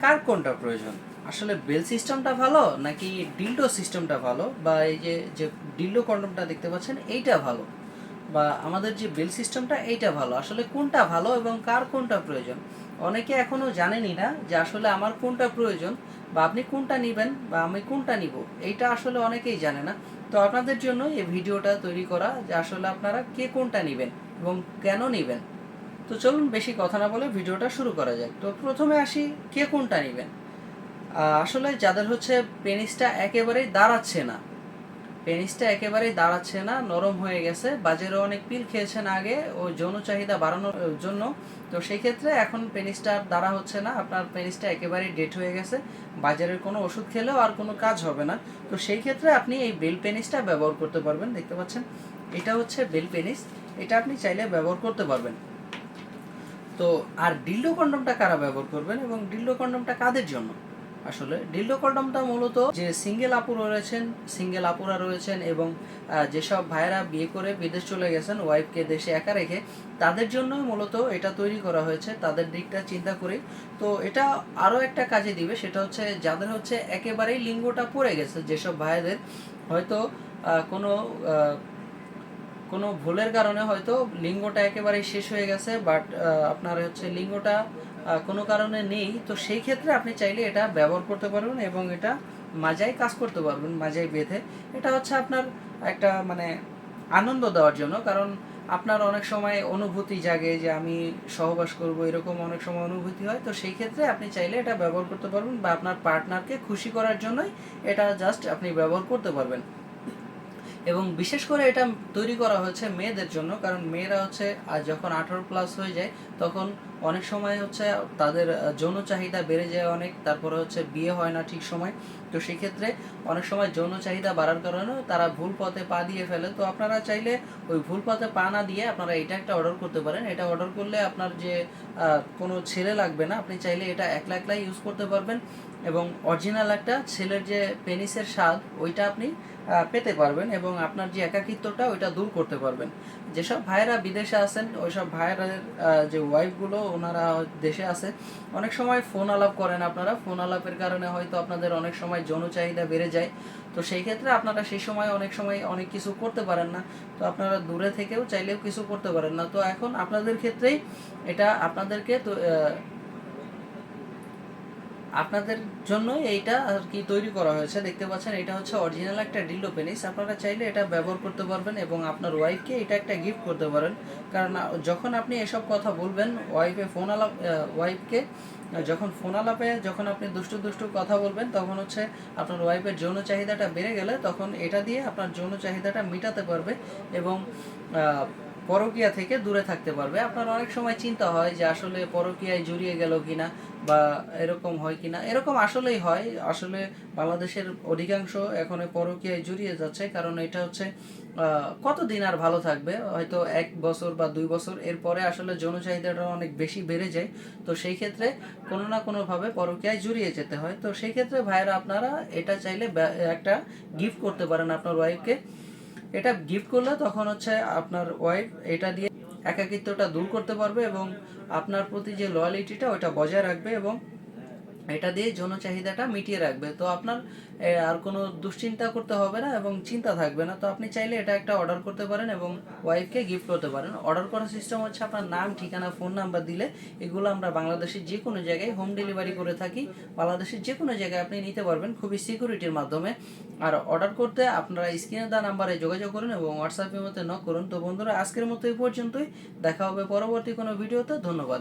কার কোনটা প্রয়োজন? আসলে বেল সিস্টেমটা ভালো নাকি ডিল্ডো সিস্টেমটা ভালো, বা এই যে যে ডিল্ডো কন্ডমটা দেখতে পাচ্ছেন এইটা ভালো, বা আমাদের যে বেল সিস্টেমটা এইটা ভালো? আসলে কোনটা ভালো এবং কার কোনটা প্রয়োজন? অনেকে এখনো জানেনই না যে আসলে আমার কোনটা প্রয়োজন, বা আপনি কোনটা নেবেন বা আমি কোনটা নিব, এইটা আসলে অনেকেই জানে না। তো আপনাদের জন্য এই ভিডিওটা তৈরি করা যে আসলে আপনারা কে কোনটা নেবেন এবং কেন নেবেন। তো চলুন বেশি কথা না বলে ভিডিওটা শুরু করা যাক। তো প্রথমে আসি, কে কোনটা নেবেন। আসলে যাদের হচ্ছে পেনিসটা একেবারেই দাঁড়াচ্ছে না, পেনিসটা একেবারেই দাঁড়াচ্ছে না, নরম হয়ে গেছে, বাজারে অনেক পিল খেয়েছেন আগে ওই যৌন চাহিদা বাড়ানোর জন্য, তো সেই ক্ষেত্রে এখন পেনিসটা আর দাঁড়া হচ্ছে না, আপনার পেনিসটা একেবারেই ডেড হয়ে গেছে, বাজারের কোনো ওষুধ খেলেও আর কোনো কাজ হবে না। তো সেই ক্ষেত্রে আপনি এই বেল পেনিসটা ব্যবহার করতে পারবেন। দেখতে পাচ্ছেন এটা হচ্ছে বেল পেনিস, এটা আপনি চাইলে ব্যবহার করতে পারবেন। তো আর ডিল্ডো কন্ডমটা কারা ব্যবহার করবেন এবং ডিল্ডো কন্ডমটা কাদের জন্য? আসলে ডিল্ডো কন্ডমটা মূলত যে সিঙ্গেল আপু রয়েছেন, সিঙ্গেল আপুরা রয়েছেন এবং যেসব ভাইয়েরা বিয়ে করে বিদেশ চলে গেছেন ওয়াইফকে দেশে একা রেখে, তাদের জন্যই মূলত এটা তৈরি করা হয়েছে, তাদের দিকটা চিন্তা করে। তো এটা আরও একটা কাজে দিবে, সেটা হচ্ছে যাদের হচ্ছে একেবারেই লিঙ্গটা পড়ে গেছে, যেসব ভাইদের হয়তো কোনো কোনো ভুলের কারণে হয়তো লিঙ্গটা একেবারেই শেষ হয়ে গেছে, বাট আপনার হচ্ছে লিঙ্গটা কোনো কারণে নেই, তো সেই ক্ষেত্রে আপনি চাইলে এটা ব্যবহার করতে পারবেন এবং এটা মাজায় কাজ করতে পারবেন, মাজায় বেঁধে। এটা হচ্ছে আপনার একটা মানে আনন্দ দেওয়ার জন্য, কারণ আপনার অনেক সময় অনুভূতি জাগে যে আমি সহবাস করব, এরকম অনেক সময় অনুভূতি হয়, তো সেই ক্ষেত্রে আপনি চাইলে এটা ব্যবহার করতে পারবেন, বা আপনার পার্টনারকে খুশি করার জন্যই এটা জাস্ট আপনি ব্যবহার করতে পারবেন। এবং বিশেষ করে এটা তৈরি করা হয়েছে মেয়েদের জন্য, কারণ মেয়েরা হচ্ছে যখন 18+ হয়ে যায় তখন অনেক সময় হচ্ছে তাদের যৌন চাহিদা বেড়ে যায় অনেক, তারপরে হচ্ছে বিয়ে হয় না ঠিক সময়। তো সেক্ষেত্রে অনেক সময় যৌন চাহিদা বাড়ার কারণেও তারা ভুল পথে পা দিয়ে ফেলে। তো আপনারা চাইলে ওই ভুল পথে পা না দিয়ে আপনারা এটা একটা অর্ডার করতে পারেন। এটা অর্ডার করলে আপনার যে কোনো ছেলে লাগবে না, আপনি চাইলে এটা একলা একলাই ইউজ করতে পারবেন এবং অরিজিনাল একটা ছেলের যে পেনিসের স্বাদ ওইটা আপনি পেতে পারবেন এবং আপনার যে একাকিত্বটা ওইটা দূর করতে পারবেন। যেসব ভাইয়েরা বিদেশে আছেন ওইসব ভাইয়েরা যে ওয়াইফগুলো ওনারা দেশে আছে, অনেক সময় ফোন আলাপ করেন, আপনারা ফোন আলাপের কারণে হয়তো আপনাদের অনেক সময় যৌন চাহিদা বেড়ে যায়। তো সেই ক্ষেত্রে আপনারা সেই সময় অনেক কিছু করতে পারেন না, তো আপনারা দূরে থেকেও চাইলেও কিছু করতে পারেন না। তো এখন আপনাদের ক্ষেত্রেই এটা আপনাদেরকে তো আপনাদের জন্য এইটা আর কি তৈরি করা হয়েছে। দেখতে পাচ্ছেন এটা হচ্ছে অরিজিনাল একটা ডিল্ডো পেনিস, আপনারা চাইলে এটা ব্যবহার করতে পারবেন এবং আপনার ওয়াইফকে এটা একটা গিফট করতে পারেন। কারণ যখন আপনি এসব কথা বলবেন ওয়াইফকে, যখন ফোন আলাপে যখন আপনি দুষ্টু দুষ্টু কথা বলবেন, তখন হচ্ছে আপনার ওয়াইফের যৌন চাহিদাটা বেড়ে গেলে তখন এটা দিয়ে আপনার যৌন চাহিদাটা মেটাতে পারবে এবং পরকীয়া থেকে দূরে থাকতে পারবে। আপনার অনেক সময় চিন্তা হয় যে আসলে পরকীয়ায় জড়িয়ে গেল কিনা, বা এরকম হয় কিনা, এরকম আসলেই হয়। আসলে বাংলাদেশের অধিকাংশ এখন পরকীয়ায় জড়িয়ে যাচ্ছে, কারণ এটা হচ্ছে কতদিন আর ভালো থাকবে, হয়তো 1 বছর বা 2 বছর, এরপরে আসলে যৌন চাহিদাটা অনেক বেশি বেড়ে যায়। তো সেই ক্ষেত্রে কোনো না কোনোভাবে পরকীয়ায় জড়িয়ে যেতে হয়। তো সেই ক্ষেত্রে ভাইয়েরা আপনারা এটা চাইলে একটা গিফট করতে পারেন আপনার ওয়াইফকে। এটা গিফট করলে তখন হচ্ছে আপনার ওয়াইফ এটা দিয়ে একাকিত্বটা দূর করতে পারবে এবং আপনার প্রতি যে লয়ালিটিটা ওটা বজায় রাখবে এবং এটা দিয়ে যৌন চাহিদাটা মিটিয়ে রাখবে। তো আপনার আর কোনো দুশ্চিন্তা করতে হবে না এবং চিন্তা থাকবে না। তো আপনি চাইলে এটা একটা অর্ডার করতে পারেন এবং ওয়াইফকে গিফট করতে পারেন। অর্ডার করার সিস্টেম হচ্ছে আপনার নাম, ঠিকানা, ফোন নাম্বার দিলে এগুলো আমরা বাংলাদেশের যে কোনো জায়গায় হোম ডেলিভারি করে থাকি। বাংলাদেশের যে কোনো জায়গায় আপনি নিতে পারবেন খুবই সিকিউরিটির মাধ্যমে। আর অর্ডার করতে আপনারা স্ক্রিনে দেওয়া নাম্বারে যোগাযোগ করুন এবং হোয়াটসঅ্যাপের মধ্যে নক করুন। তো বন্ধুরা, আজকের মতো এই পর্যন্তই, দেখা হবে পরবর্তী কোনো ভিডিওতে। ধন্যবাদ।